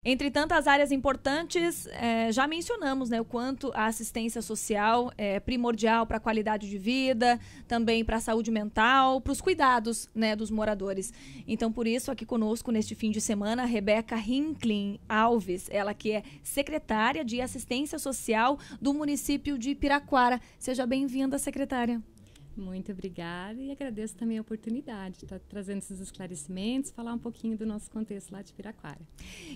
Entre tantas áreas importantes, já mencionamos, né, o quanto a assistência social é primordial para a qualidade de vida, também para a saúde mental, para os cuidados, né, dos moradores. Então, por isso, aqui conosco neste fim de semana, a Rebeca Hinklin Alves, ela que é secretária de Assistência Social do município de Piraquara. Seja bem-vinda, secretária. Muito obrigada e agradeço também a oportunidade de estar trazendo esses esclarecimentos, falar um pouquinho do nosso contexto lá de Piraquara.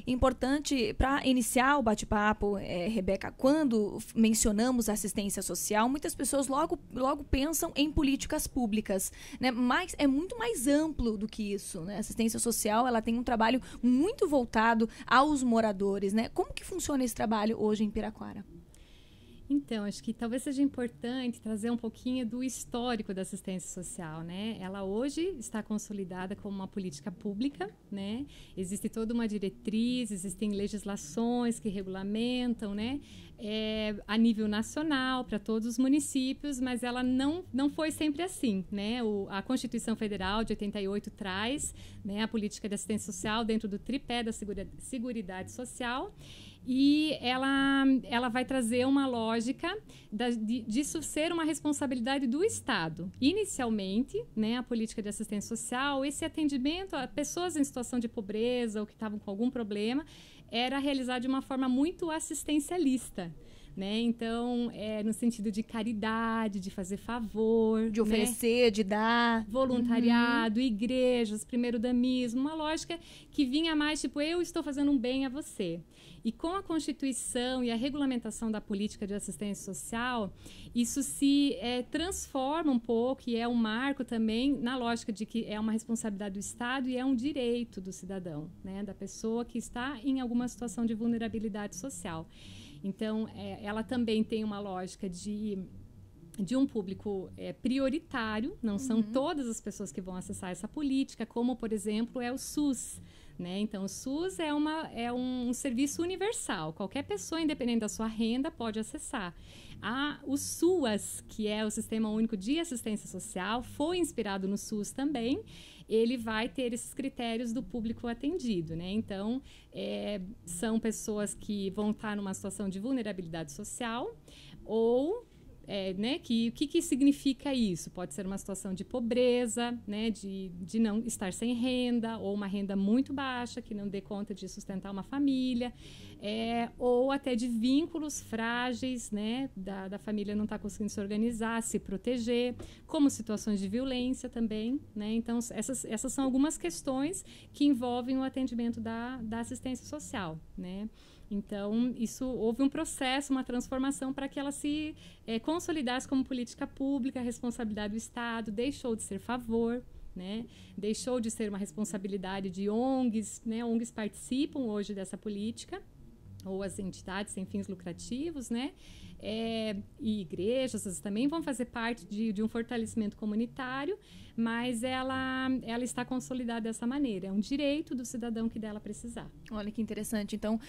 Importante, para iniciar o bate-papo, Rebeca, quando mencionamos assistência social, muitas pessoas logo pensam em políticas públicas, né? Mas é muito mais amplo do que isso, né? A assistência social, ela tem um trabalho muito voltado aos moradores, né? Como que funciona esse trabalho hoje em Piraquara? Então, acho que talvez seja importante trazer um pouquinho do histórico da assistência social, né? Ela hoje está consolidada como uma política pública, né? Existe toda uma diretriz, existem legislações que regulamentam, né? A nível nacional, para todos os municípios, mas ela não foi sempre assim, né? A Constituição Federal de 88 traz, né, a política de assistência social dentro do tripé da Seguridade Social. E ela vai trazer uma lógica disso ser uma responsabilidade do Estado. Inicialmente, né, a política de assistência social, esse atendimento a pessoas em situação de pobreza ou que estavam com algum problema, era realizado de uma forma muito assistencialista. Né? Então, no sentido de caridade, de fazer favor, de oferecer, né? De dar voluntariado, igrejas, primeiro-damismo, uma lógica que vinha mais tipo, eu estou fazendo um bem a você. E com a Constituição e a regulamentação da política de assistência social, isso se transforma um pouco e é um marco também na lógica de que é uma responsabilidade do Estado e é um direito do cidadão, né? Da pessoa que está em alguma situação de vulnerabilidade social. Então, ela também tem uma lógica de um público prioritário, não são todas as pessoas que vão acessar essa política, como, por exemplo, é o SUS. Né? Então, o SUS é um serviço universal, qualquer pessoa, independente da sua renda, pode acessar. O SUAS, que é o Sistema Único de Assistência Social, foi inspirado no SUS também. Ele vai ter esses critérios do público atendido, né? Então, são pessoas que vão estar numa situação de vulnerabilidade social ou... né, o que significa isso? Pode ser uma situação de pobreza, né, de não estar sem renda, ou uma renda muito baixa, que não dê conta de sustentar uma família, ou até de vínculos frágeis, né, da família não estar conseguindo se organizar, se proteger, como situações de violência também. Né? Então, essas são algumas questões que envolvem o atendimento da assistência social, né? Então, houve um processo, uma transformação para que ela se consolidasse como política pública, responsabilidade do Estado, deixou de ser favor, né? Deixou de ser uma responsabilidade de ONGs, né? ONGs participam hoje dessa política, ou as entidades sem fins lucrativos, né? E igrejas também vão fazer parte de um fortalecimento comunitário, mas ela está consolidada dessa maneira. É um direito do cidadão que dela precisar. Olha que interessante. Então,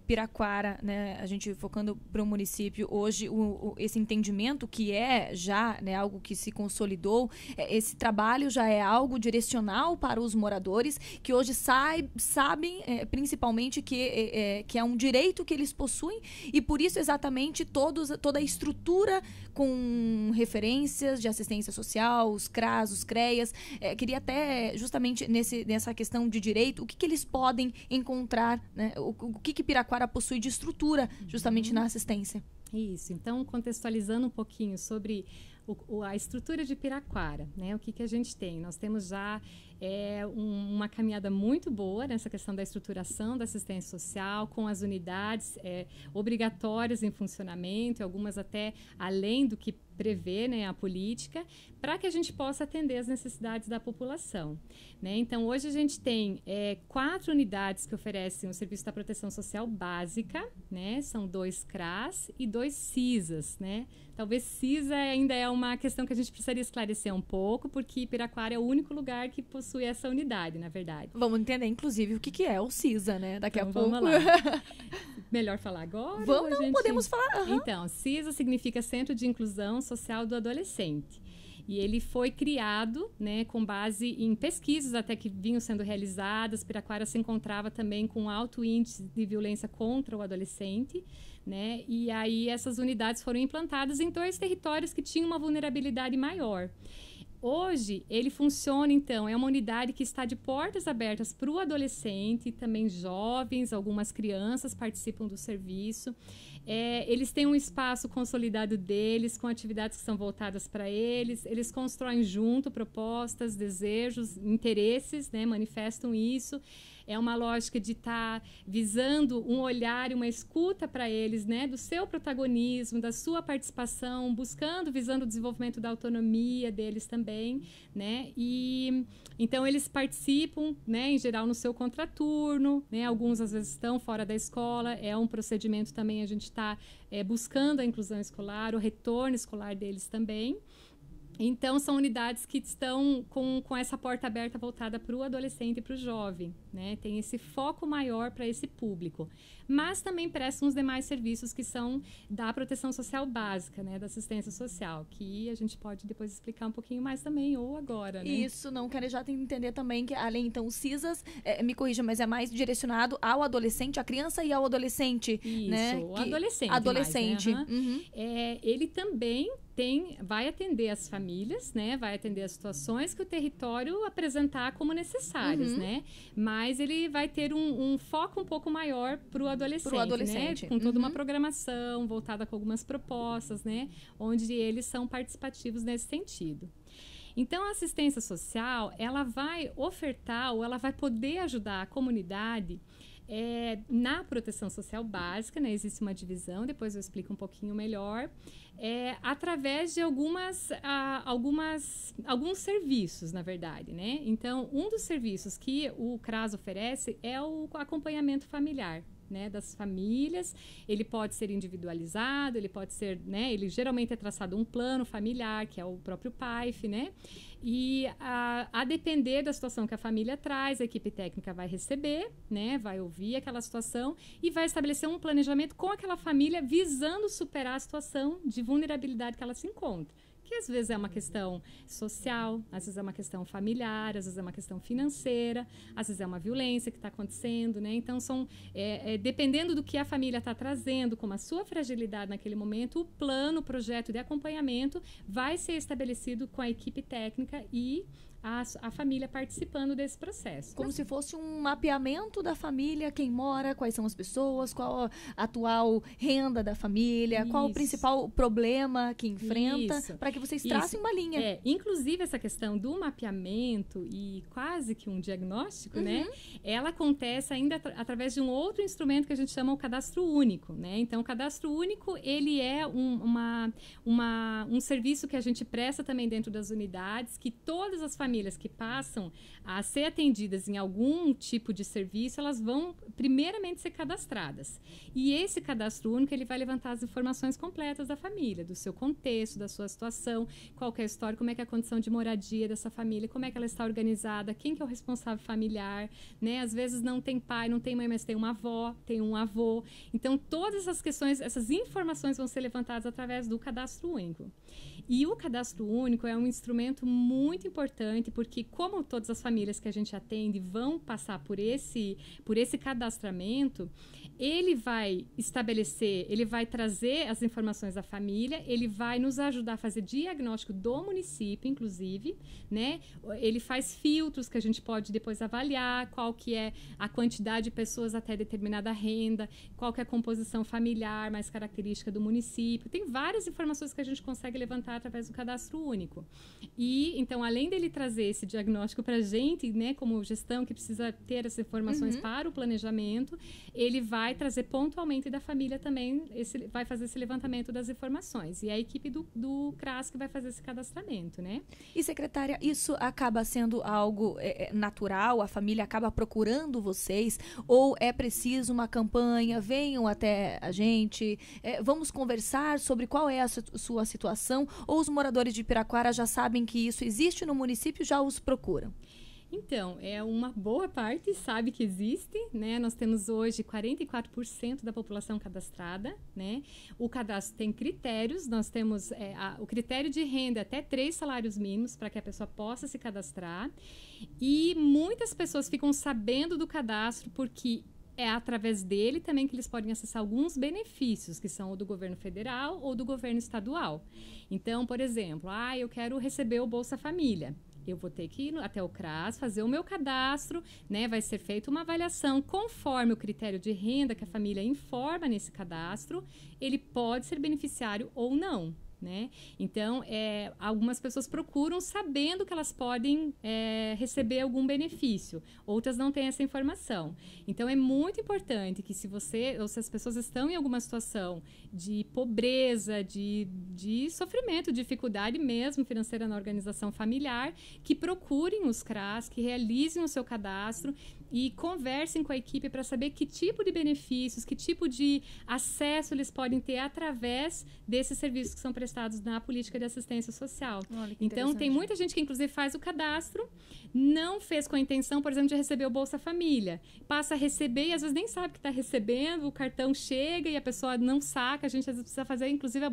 Piraquara, né, a gente focando para o município, hoje esse entendimento que já, né, algo que se consolidou, esse trabalho já é algo direcional para os moradores, que hoje sabem principalmente que é um direito que eles possuem e por isso exatamente toda a estrutura com referências de assistência social, os CRAS, os CREAS. Queria até, justamente nessa questão de direito, o que eles podem encontrar, né? O que Piraquara possui de estrutura justamente na assistência. Isso. Então, contextualizando um pouquinho sobre a estrutura de Piraquara, né? O que a gente tem? Nós temos já uma caminhada muito boa nessa questão da estruturação da assistência social, com as unidades obrigatórias em funcionamento, algumas até além do que prevê, né, a política, para que a gente possa atender as necessidades da população. Né? Então, hoje a gente tem 4 unidades que oferecem o serviço da proteção social básica, né? São 2 CRAS e 2 CISAs, né? Talvez CISA ainda é uma questão que a gente precisaria esclarecer um pouco, porque Piraquara é o único lugar que possui essa unidade, na verdade. Vamos entender, inclusive, o que é o CISA, né? Daqui então, a pouco. Vamos lá. Melhor falar agora? Podemos falar. Então, CISA significa Centro de Inclusão Social do Adolescente. E ele foi criado, né, com base em pesquisas até que vinham sendo realizadas. Piraquara se encontrava também com alto índice de violência contra o adolescente, né? E aí essas unidades foram implantadas em 2 territórios que tinham uma vulnerabilidade maior. Hoje, ele funciona, então, é uma unidade que está de portas abertas para o adolescente, também jovens, algumas crianças participam do serviço. Eles têm um espaço consolidado deles, com atividades que são voltadas para eles. Eles constroem junto propostas, desejos, interesses, né, manifestam isso. É uma lógica de estar visando um olhar e uma escuta para eles, né, do seu protagonismo, da sua participação, visando o desenvolvimento da autonomia deles também, né? E então eles participam, né, em geral no seu contraturno, né? Alguns às vezes estão fora da escola. É um procedimento também, a gente está buscando a inclusão escolar, o retorno escolar deles também. Então, são unidades que estão com essa porta aberta voltada para o adolescente e para o jovem, né? Tem esse foco maior para esse público. Mas também prestam os demais serviços que são da proteção social básica, né? Da assistência social, que a gente pode depois explicar um pouquinho mais também, ou agora, né? Isso, não, quero já entender também que, além, então, o CISAS, me corrija, mas é mais direcionado ao adolescente, à criança e ao adolescente, isso, né? O adolescente. Adolescente. Mais, né? Uhum. Ele também vai atender as famílias, né? Vai atender as situações que o território apresentar como necessárias, né? Mas ele vai ter um foco um pouco maior para o adolescente, né? Com toda uma programação voltada com algumas propostas, né? Onde eles são participativos nesse sentido. Então, a assistência social, ela vai ofertar ou ela vai poder ajudar a comunidade na proteção social básica, né? Existe uma divisão, depois eu explico um pouquinho melhor, através de alguns serviços, na verdade, né? Então, um dos serviços que o CRAS oferece é o acompanhamento familiar, né, das famílias. Ele pode ser individualizado, ele pode ser, né, ele geralmente é traçado um plano familiar, que é o próprio PAIF, né? E a depender da situação que a família traz, a equipe técnica vai receber, né, vai ouvir aquela situação e vai estabelecer um planejamento com aquela família visando superar a situação de vulnerabilidade que ela se encontra. Que às vezes é uma questão social, às vezes é uma questão familiar, às vezes é uma questão financeira, às vezes é uma violência que está acontecendo, né? Então, dependendo do que a família está trazendo, como a sua fragilidade naquele momento, o plano, o projeto de acompanhamento vai ser estabelecido com a equipe técnica e a família participando desse processo. Como se fosse um mapeamento da família, quem mora, quais são as pessoas, qual a atual renda da família, qual o principal problema que enfrenta, para que vocês tracem uma linha. Inclusive, essa questão do mapeamento e quase que um diagnóstico, né? Ela acontece ainda através de um outro instrumento que a gente chama o cadastro único, né? Então, o cadastro único, ele é um serviço que a gente presta também dentro das unidades, que todas as famílias que passam a ser atendidas em algum tipo de serviço, elas vão primeiramente ser cadastradas. E esse cadastro único, ele vai levantar as informações completas da família, do seu contexto, da sua situação, qual que é a história, como é que é a condição de moradia dessa família, como é que ela está organizada, quem que é o responsável familiar, né? Às vezes não tem pai, não tem mãe, mas tem uma avó, tem um avô. Então, todas essas questões, essas informações vão ser levantadas através do cadastro único. E o cadastro único é um instrumento muito importante, porque como todas as famílias que a gente atende vão passar por esse cadastramento, ele vai estabelecer, ele vai trazer as informações da família, ele vai nos ajudar a fazer diagnóstico do município, inclusive, né? Ele faz filtros que a gente pode depois avaliar, qual que é a quantidade de pessoas até determinada renda, qual que é a composição familiar mais característica do município. Tem várias informações que a gente consegue levantar através do cadastro único. E, então, além dele trazer esse diagnóstico para a gente, né, como gestão que precisa ter essas informações para o planejamento, ele vai trazer pontualmente da família também, vai fazer esse levantamento das informações. E é a equipe do CRAS que vai fazer esse cadastramento, né? E, secretária, isso acaba sendo algo natural? A família acaba procurando vocês? Ou é preciso uma campanha? Venham até a gente, vamos conversar sobre qual é a sua situação? Ou os moradores de Piraquara já sabem que isso existe no município e já os procuram? Então, uma boa parte sabe que existe, né? Nós temos hoje 44% da população cadastrada, né? O cadastro tem critérios, nós temos o critério de renda até 3 salários mínimos para que a pessoa possa se cadastrar. E muitas pessoas ficam sabendo do cadastro porque é através dele também que eles podem acessar alguns benefícios, que são o do governo federal ou do governo estadual. Então, por exemplo, eu quero receber o Bolsa Família. Eu vou ter que ir até o CRAS, fazer o meu cadastro, né? Vai ser feita uma avaliação conforme o critério de renda que a família informa nesse cadastro, ele pode ser beneficiário ou não. Né? Então, algumas pessoas procuram sabendo que elas podem receber algum benefício, outras não têm essa informação. Então, é muito importante que se as pessoas estão em alguma situação de pobreza, de sofrimento, dificuldade mesmo financeira na organização familiar, que procurem os CRAS, que realizem o seu cadastro e conversem com a equipe para saber que tipo de benefícios, que tipo de acesso eles podem ter através desses serviços que são prestados na política de assistência social. Então, tem muita gente que, inclusive, faz o cadastro, não fez com a intenção, por exemplo, de receber o Bolsa Família. Passa a receber e, às vezes, nem sabe que está recebendo, o cartão chega e a pessoa não saca. A gente, às vezes, precisa fazer, inclusive,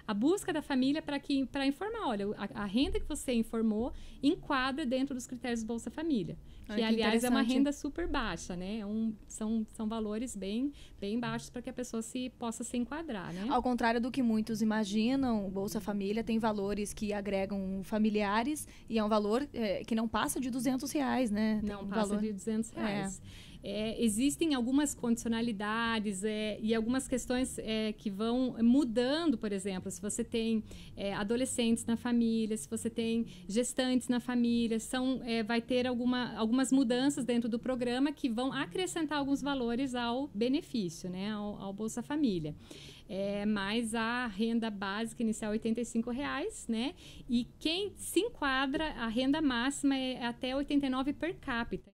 a busca da família para informar. Olha, a renda que você informou enquadra dentro dos critérios do Bolsa Família. Que aliás, é uma renda super baixa, né? São valores bem baixos para que a pessoa possa se enquadrar, né? Ao contrário do que muitos imaginam, o Bolsa Família tem valores que agregam familiares e é um valor que não passa de R$200, né? Não passa de R$200. Existem algumas condicionalidades e algumas questões que vão mudando, por exemplo, se você tem adolescentes na família, se você tem gestantes na família, vai ter algumas mudanças dentro do programa que vão acrescentar alguns valores ao benefício, né, ao Bolsa Família. Mas a renda básica inicial é R$85, né? E quem se enquadra, a renda máxima é até 89 per capita.